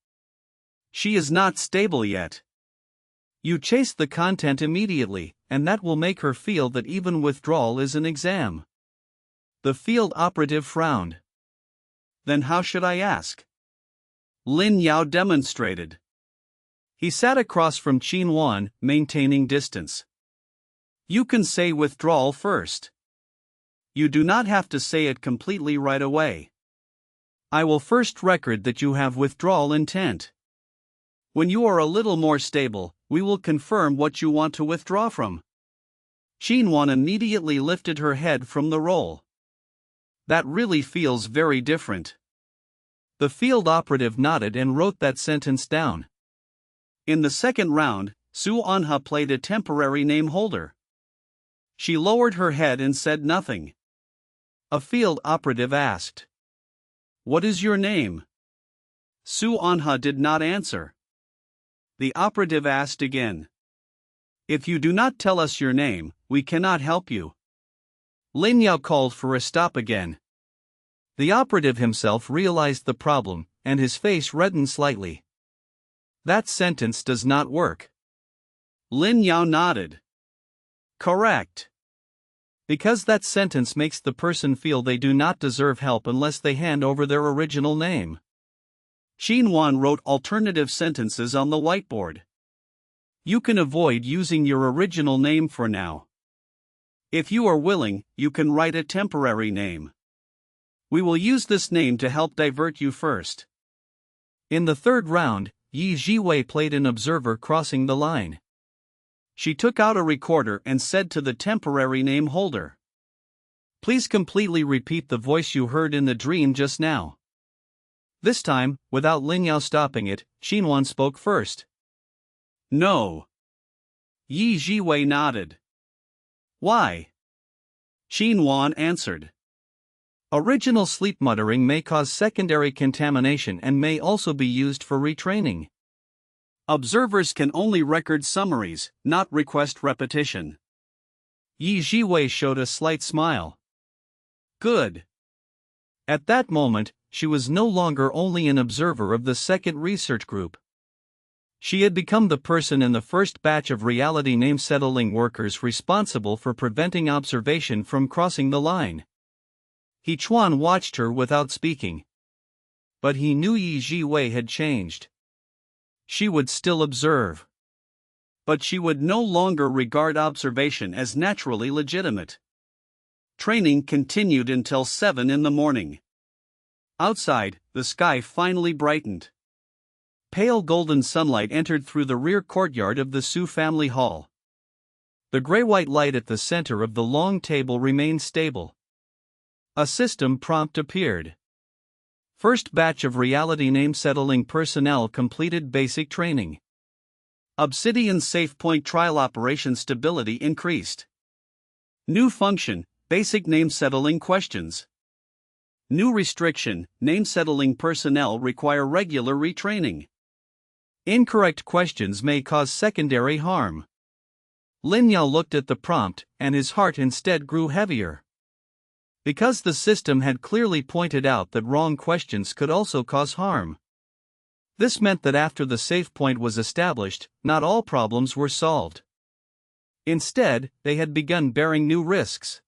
A: She is not stable yet. You chase the content immediately, and that will make her feel that even withdrawal is an exam. The field operative frowned. Then how should I ask? Lin Yao demonstrated. He sat across from Qin Wan, maintaining distance. You can say withdrawal first. You do not have to say it completely right away. I will first record that you have withdrawal intent. When you are a little more stable, we will confirm what you want to withdraw from. Qin Wan immediately lifted her head from the roll. That really feels very different. The field operative nodded and wrote that sentence down. In the second round, Su Anha played a temporary name holder. She lowered her head and said nothing. A field operative asked, What is your name? Su Anha did not answer. The operative asked again. If you do not tell us your name, we cannot help you. Lin Yao called for a stop again. The operative himself realized the problem, and his face reddened slightly. That sentence does not work. Lin Yao nodded. Correct. Because that sentence makes the person feel they do not deserve help unless they hand over their original name. Qin Wan wrote alternative sentences on the whiteboard. You can avoid using your original name for now. If you are willing, you can write a temporary name. We will use this name to help divert you first. In the third round, Yi Jiwei played an observer crossing the line. She took out a recorder and said to the temporary name holder, Please completely repeat the voice you heard in the dream just now. This time, without Lin Yao stopping it, Qin Wan spoke first. No. Yi Jiwei nodded. Why? Qin Wan answered. Original sleep muttering may cause secondary contamination and may also be used for retraining. Observers can only record summaries, not request repetition. Yi Jiwei showed a slight smile. Good. At that moment, she was no longer only an observer of the second research group. She had become the person in the first batch of reality name-settling workers responsible for preventing observation from crossing the line. Yichuan watched her without speaking. But he knew Yi Jiwei had changed. She would still observe. But she would no longer regard observation as naturally legitimate. Training continued until 7 in the morning. Outside, the sky finally brightened. Pale golden sunlight entered through the rear courtyard of the Su family hall. The gray-white light at the center of the long table remained stable. A system prompt appeared. First batch of reality name settling personnel completed basic training. Obsidian Safety Point trial operation stability increased. New function, basic name settling questions. New restriction, name settling personnel require regular retraining. Incorrect questions may cause secondary harm. Lin Yao looked at the prompt, and his heart instead grew heavier. Because the system had clearly pointed out that wrong questions could also cause harm. This meant that after the safe point was established, not all problems were solved. Instead, they had begun bearing new risks.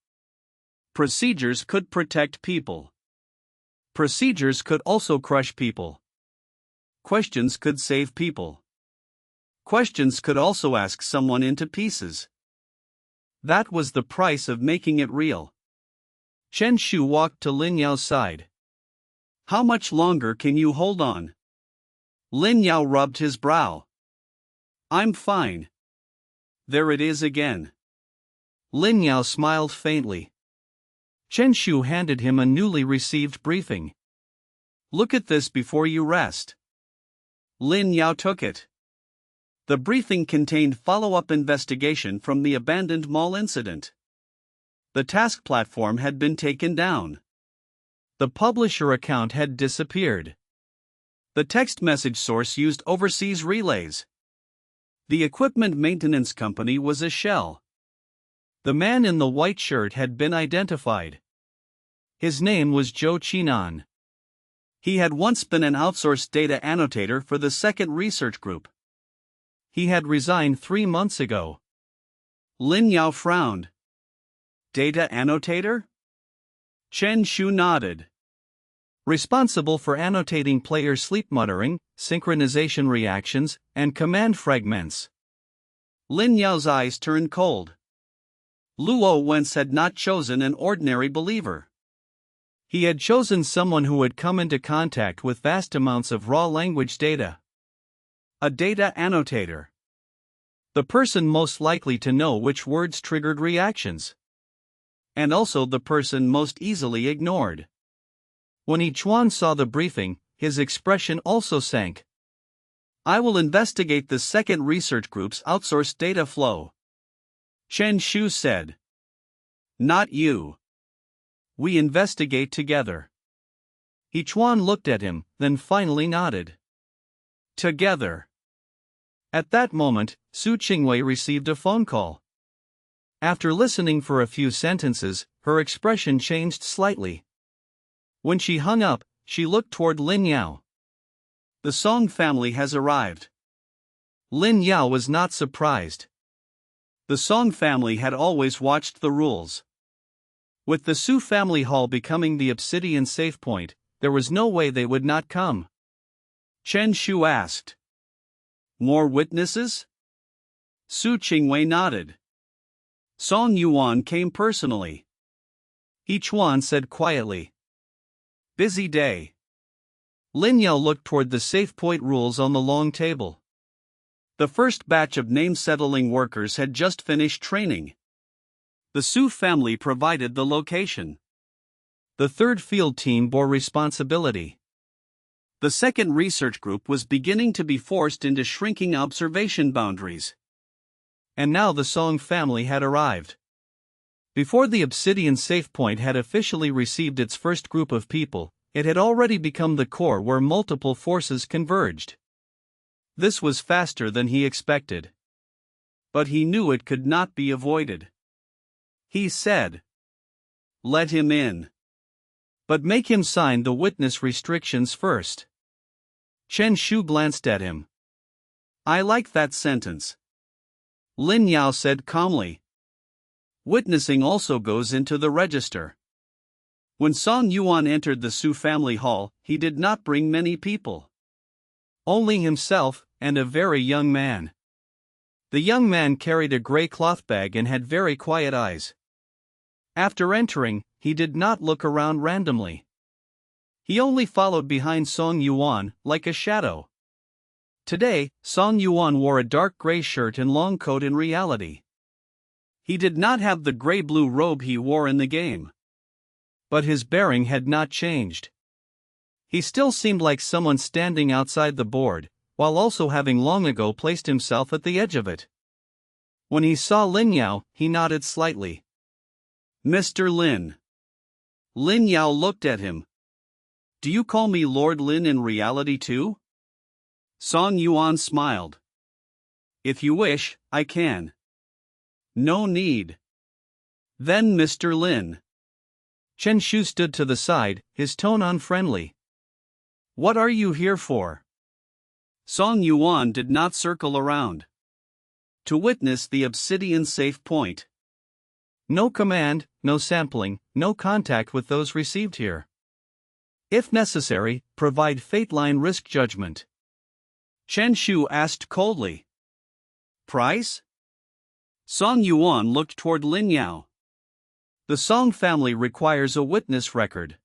A: Procedures could protect people. Procedures could also crush people. Questions could save people. Questions could also ask someone into pieces. That was the price of making it real. Chen Shu walked to Lin Yao's side. How much longer can you hold on? Lin Yao rubbed his brow. I'm fine. There it is again. Lin Yao smiled faintly. Chen Shu handed him a newly received briefing. Look at this before you rest. Lin Yao took it. The briefing contained follow-up investigation from the abandoned mall incident. The task platform had been taken down. The publisher account had disappeared. The text message source used overseas relays. The equipment maintenance company was a shell. The man in the white shirt had been identified. His name was Qin Wan. He had once been an outsourced data annotator for the second research group. He had resigned 3 months ago. Lin Yao frowned. Data annotator? Chen Shu nodded. Responsible for annotating player sleep muttering, synchronization reactions, and command fragments. Lin Yao's eyes turned cold. Luo Wentz had not chosen an ordinary believer. He had chosen someone who had come into contact with vast amounts of raw language data. A data annotator. The person most likely to know which words triggered reactions. And also the person most easily ignored. When Yichuan saw the briefing, his expression also sank. I will investigate the second research group's outsourced data flow. Chen Shu said. Not you. We investigate together. Yichuan looked at him, then finally nodded. Together. At that moment, Su Qingwei received a phone call. After listening for a few sentences, her expression changed slightly. When she hung up, she looked toward Lin Yao. The Song family has arrived. Lin Yao was not surprised. The Song family had always watched the rules. With the Su family hall becoming the Obsidian Safety Point, there was no way they would not come. Chen Shu asked. More witnesses? Su Qingwei nodded. Song Yuan came personally. Yichuan said quietly. Busy day. Lin Yao looked toward the safe point rules on the long table. The first batch of name-settling workers had just finished training. The Su family provided the location. The third field team bore responsibility. The second research group was beginning to be forced into shrinking observation boundaries. And now the Song family had arrived. Before the Obsidian Safety Point had officially received its first group of people, it had already become the core where multiple forces converged. This was faster than he expected. But he knew it could not be avoided. He said, let him in. But make him sign the witness restrictions first. Chen Shu glanced at him. I like that sentence. Lin Yao said calmly. Witnessing also goes into the register. When Song Yuan entered the Su family hall, he did not bring many people. Only himself, and a very young man. The young man carried a gray cloth bag and had very quiet eyes. After entering, he did not look around randomly. He only followed behind Song Yuan, like a shadow. Today, Song Yuan wore a dark gray shirt and long coat in reality. He did not have the gray-blue robe he wore in the game. But his bearing had not changed. He still seemed like someone standing outside the board, while also having long ago placed himself at the edge of it. When he saw Lin Yao, he nodded slightly. "Mr. Lin." Lin Yao looked at him. "Do you call me Lord Lin in reality too?" Song Yuan smiled. "If you wish, I can." "No need." "Then Mr. Lin." Chen Shu stood to the side, his tone unfriendly. "What are you here for?" Song Yuan did not circle around. "To witness the Obsidian Safe Point." "No command, no sampling, no contact with those received here. If necessary, provide fate-line risk judgment." Chen Shu asked coldly. "Price?" Song Yuan looked toward Lin Yao. "The Song family requires a witness record.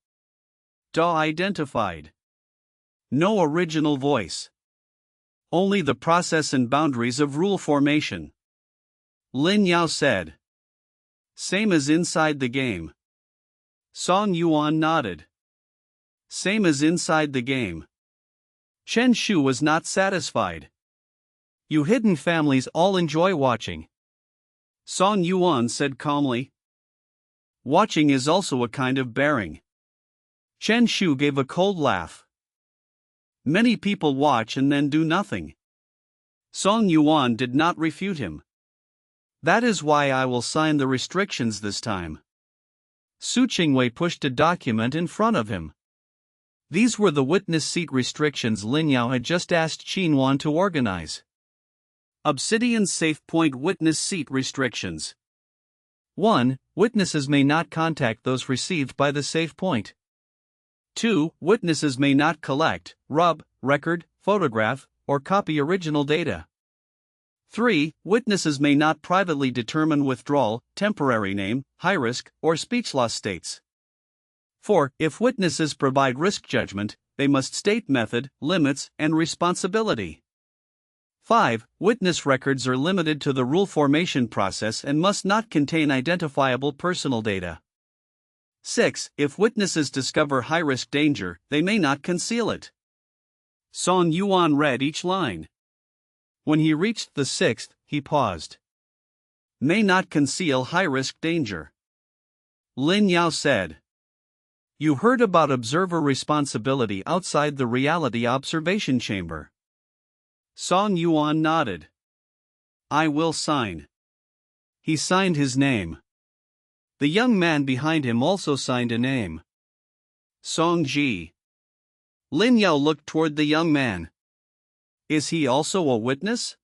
A: DA identified. No original voice. Only the process and boundaries of rule formation." Lin Yao said. "Same as inside the game." Song Yuan nodded. "Same as inside the game." Chen Shu was not satisfied. "You hidden families all enjoy watching." Song Yuan said calmly. "Watching is also a kind of bearing." Chen Shu gave a cold laugh. "Many people watch and then do nothing." Song Yuan did not refute him. "That is why I will sign the restrictions this time." Su Qingwei pushed a document in front of him. These were the witness seat restrictions Lin Yao had just asked Qin Wan to organize. Obsidian Safe Point Witness Seat Restrictions. 1. Witnesses may not contact those received by the safe point. 2. Witnesses may not collect, rub, record, photograph, or copy original data. 3. Witnesses may not privately determine withdrawal, temporary name, high risk, or speech loss states. 4. If witnesses provide risk judgment, they must state method, limits, and responsibility. 5. Witness records are limited to the rule formation process and must not contain identifiable personal data. 6. If witnesses discover high-risk danger, they may not conceal it. Song Yuan read each line. When he reached the sixth, he paused. "May not conceal high-risk danger." Lin Yao said. "You heard about observer responsibility outside the reality observation chamber." Song Yuan nodded. "I will sign." He signed his name. The young man behind him also signed a name. Song Ji. Lin Yao looked toward the young man. "Is he also a witness?"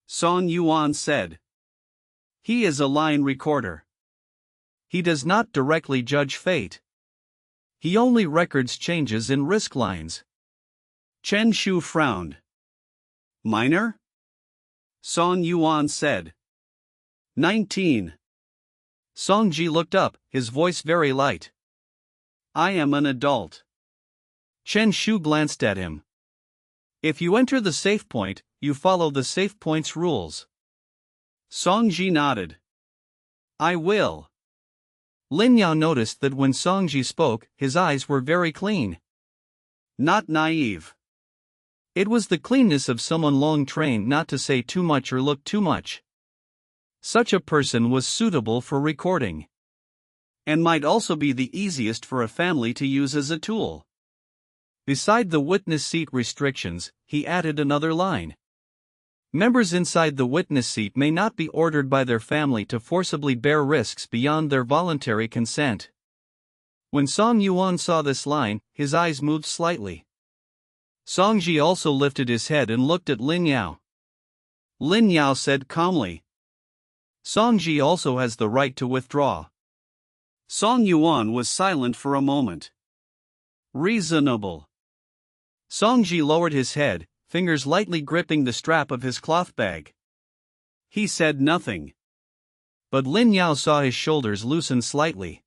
A: Song Yuan said. "He is a line recorder. He does not directly judge fate. He only records changes in risk lines." Chen Shu frowned. "Minor?" Song Yuan said. 19. Song Ji looked up, his voice very light. "I am an adult." Chen Shu glanced at him. "If you enter the safe point, you follow the safe point's rules." Song Ji nodded. "I will." Lin Yao noticed that when Song Ji spoke, his eyes were very clean. Not naive. It was the cleanness of someone long trained not to say too much or look too much. Such a person was suitable for recording. And might also be the easiest for a family to use as a tool. Beside the witness seat restrictions, he added another line. Members inside the witness seat may not be ordered by their family to forcibly bear risks beyond their voluntary consent. When Song Yuan saw this line, his eyes moved slightly. Song Ji also lifted his head and looked at Lin Yao. Lin Yao said calmly. Song Ji also has the right to withdraw. Song Yuan was silent for a moment. Reasonable. Song Ji lowered his head, fingers lightly gripping the strap of his cloth bag. He said nothing. But Lin Yao saw his shoulders loosen slightly.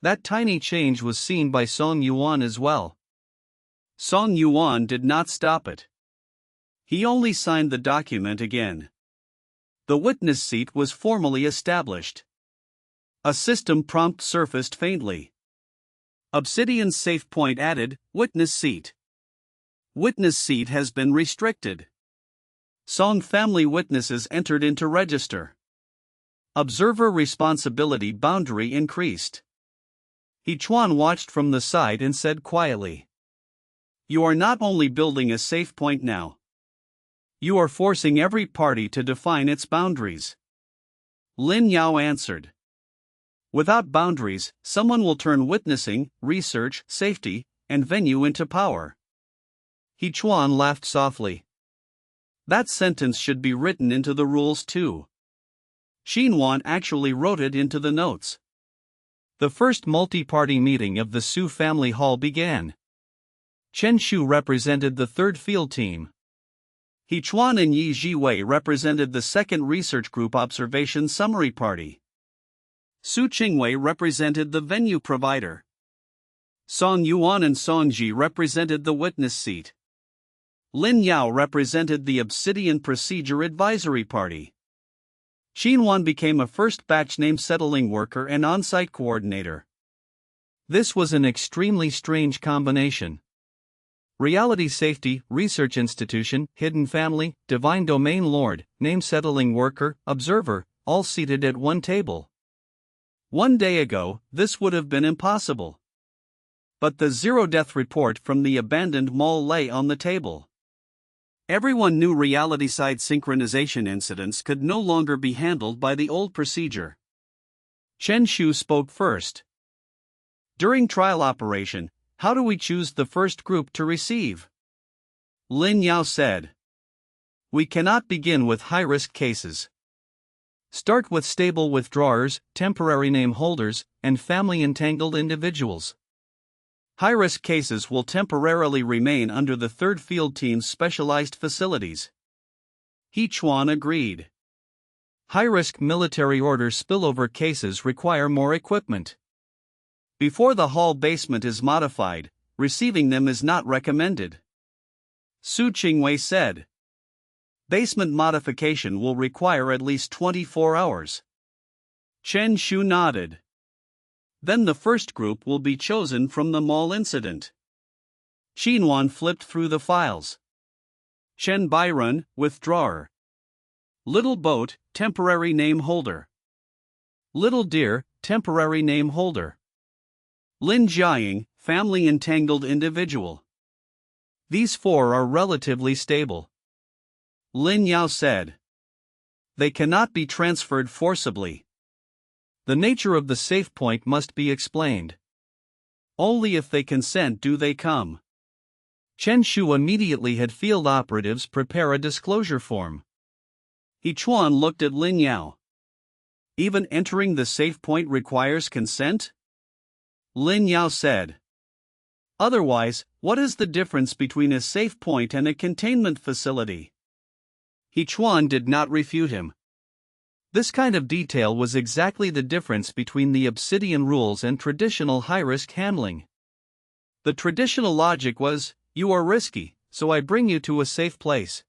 A: That tiny change was seen by Song Yuan as well. Song Yuan did not stop it. He only signed the document again. The witness seat was formally established. A system prompt surfaced faintly. Obsidian Safety Point added, witness seat. Witness seat has been restricted. Song family witnesses entered into register. Observer responsibility boundary increased. Qin Wan watched from the side and said quietly, "You are not only building a safe point now. You are forcing every party to define its boundaries." Lin Yao answered, "Without boundaries, someone will turn witnessing, research, safety, and venue into power." Qin Wan laughed softly. That sentence should be written into the rules too. Qin Wan actually wrote it into the notes. The first multi-party meeting of the Su family hall began. Chen Shu represented the third field team. Qin Wan and Yi Jiwei represented the second research group observation summary party. Su Qingwei represented the venue provider. Song Yuan and Song Ji represented the witness seat. Lin Yao represented the Obsidian Procedure Advisory Party. Qin Wan became a first batch name settling worker and on-site coordinator. This was an extremely strange combination. Reality Safety, Research Institution, Hidden Family, Divine Domain Lord, Name Settling Worker, Observer, all seated at one table. 1 day ago, this would have been impossible. But the zero-death report from the abandoned mall lay on the table. Everyone knew reality-side synchronization incidents could no longer be handled by the old procedure. Chen Shu spoke first. "During trial operation, how do we choose the first group to receive?" Lin Yao said, "We cannot begin with high-risk cases. Start with stable withdrawers, temporary name holders, and family-entangled individuals. High-risk cases will temporarily remain under the third field team's specialized facilities." Qin Wan agreed. High-risk military order spillover cases require more equipment. Before the hall basement is modified, receiving them is not recommended. Su Qingwei said, "Basement modification will require at least 24 hours. Chen Shu nodded. "Then the first group will be chosen from the mall incident." Qin Wan flipped through the files. Chen Byron, withdrawer. Little Boat, temporary name holder. Little Deer, temporary name holder. Lin Jiaying, family-entangled individual. These 4 are relatively stable. Lin Yao said, "They cannot be transferred forcibly. The nature of the safe point must be explained. Only if they consent do they come." Chen Shu immediately had field operatives prepare a disclosure form. Qin Wan looked at Lin Yao. "Even entering the safe point requires consent?" Lin Yao said, "Otherwise, what is the difference between a safe point and a containment facility?" Qin Wan did not refute him. This kind of detail was exactly the difference between the Obsidian rules and traditional high-risk handling. The traditional logic was, you are risky, so I bring you to a safe place.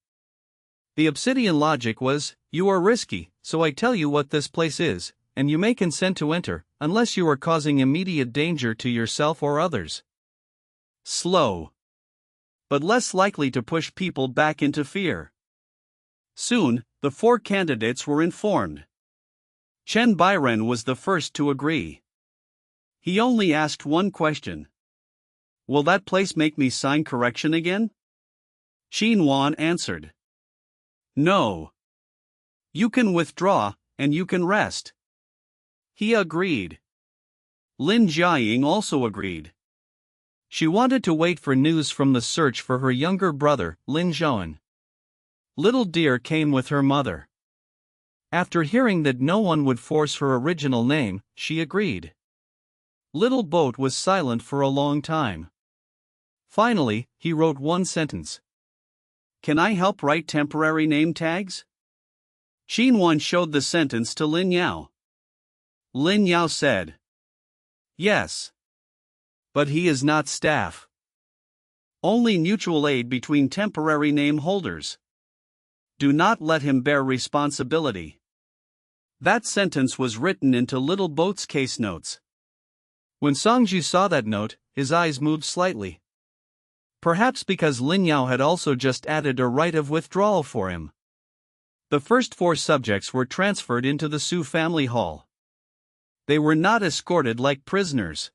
A: The Obsidian logic was, you are risky, so I tell you what this place is, and you may consent to enter, unless you are causing immediate danger to yourself or others. Slow. But less likely to push people back into fear. Soon, the 4 candidates were informed. Chen Byron was the first to agree. He only asked one question. "Will that place make me sign correction again?" Qin Wan answered, "No. You can withdraw, and you can rest." He agreed. Lin Jiaying also agreed. She wanted to wait for news from the search for her younger brother, Lin Zhouan. Little Deer came with her mother. After hearing that no one would force her original name, she agreed. Little Boat was silent for a long time. Finally, he wrote one sentence. "Can I help write temporary name tags?" Qin Wan showed the sentence to Lin Yao. Lin Yao said, "Yes. But he is not staff. Only mutual aid between temporary name holders. Do not let him bear responsibility." That sentence was written into Little Boat's case notes. When Songju saw that note, his eyes moved slightly. Perhaps because Lin Yao had also just added a right of withdrawal for him. The first 4 subjects were transferred into the Su family hall. They were not escorted like prisoners.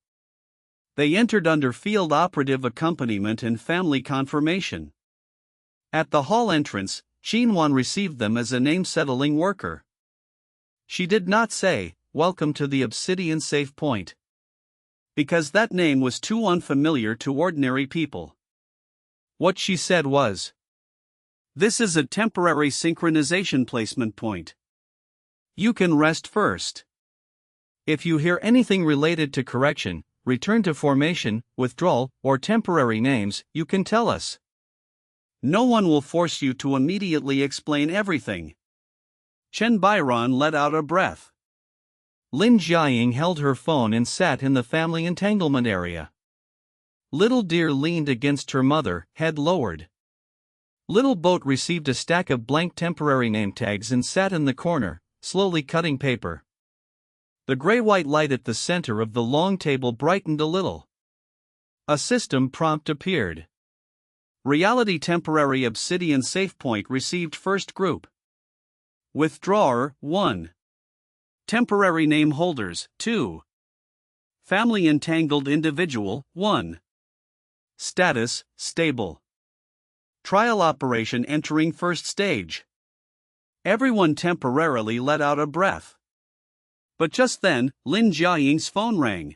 A: They entered under field operative accompaniment and family confirmation. At the hall entrance, Qin Wan received them as a name-settling worker. She did not say, "Welcome to the Obsidian Safe Point," because that name was too unfamiliar to ordinary people. What she said was, "This is a temporary synchronization placement point. You can rest first. If you hear anything related to correction, return to formation, withdrawal, or temporary names, you can tell us. No one will force you to immediately explain everything." Chen Byron let out a breath. Lin Jiaying held her phone and sat in the family entanglement area. Little Deer leaned against her mother, head lowered. Little Boat received a stack of blank temporary name tags and sat in the corner, slowly cutting paper. The gray-white light at the center of the long table brightened a little. A system prompt appeared. Reality Temporary Obsidian Safe Point received first group. Withdrawer, 1. Temporary name holders, 2. Family-entangled individual, 1. Status, stable. Trial operation entering first stage. Everyone temporarily let out a breath. But just then, Lin Jiaying's phone rang.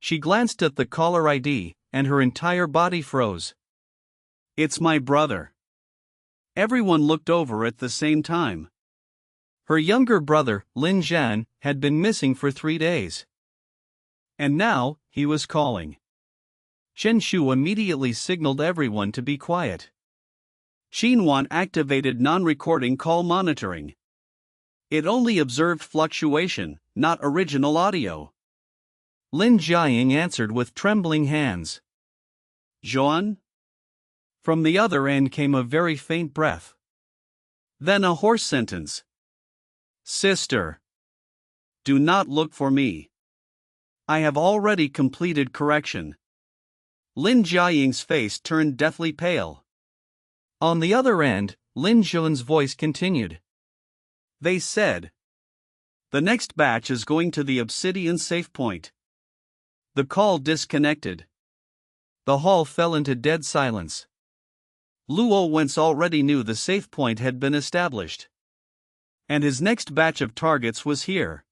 A: She glanced at the caller ID, and her entire body froze. "It's my brother." Everyone looked over at the same time. Her younger brother, Lin Zhan, had been missing for 3 days. And now, he was calling. Chen Shu immediately signaled everyone to be quiet. Qin Wan activated non-recording call monitoring. It only observed fluctuation, not original audio. Lin Jiaying answered with trembling hands. "Zhuan?" From the other end came a very faint breath. Then a hoarse sentence. "Sister. Do not look for me. I have already completed correction." Lin Jiaying's face turned deathly pale. On the other end, Lin Zhun's voice continued. "They said. The next batch is going to the Obsidian Safe Point." The call disconnected. The hall fell into dead silence. Luo Wentz already knew the safe point had been established. And his next batch of targets was here.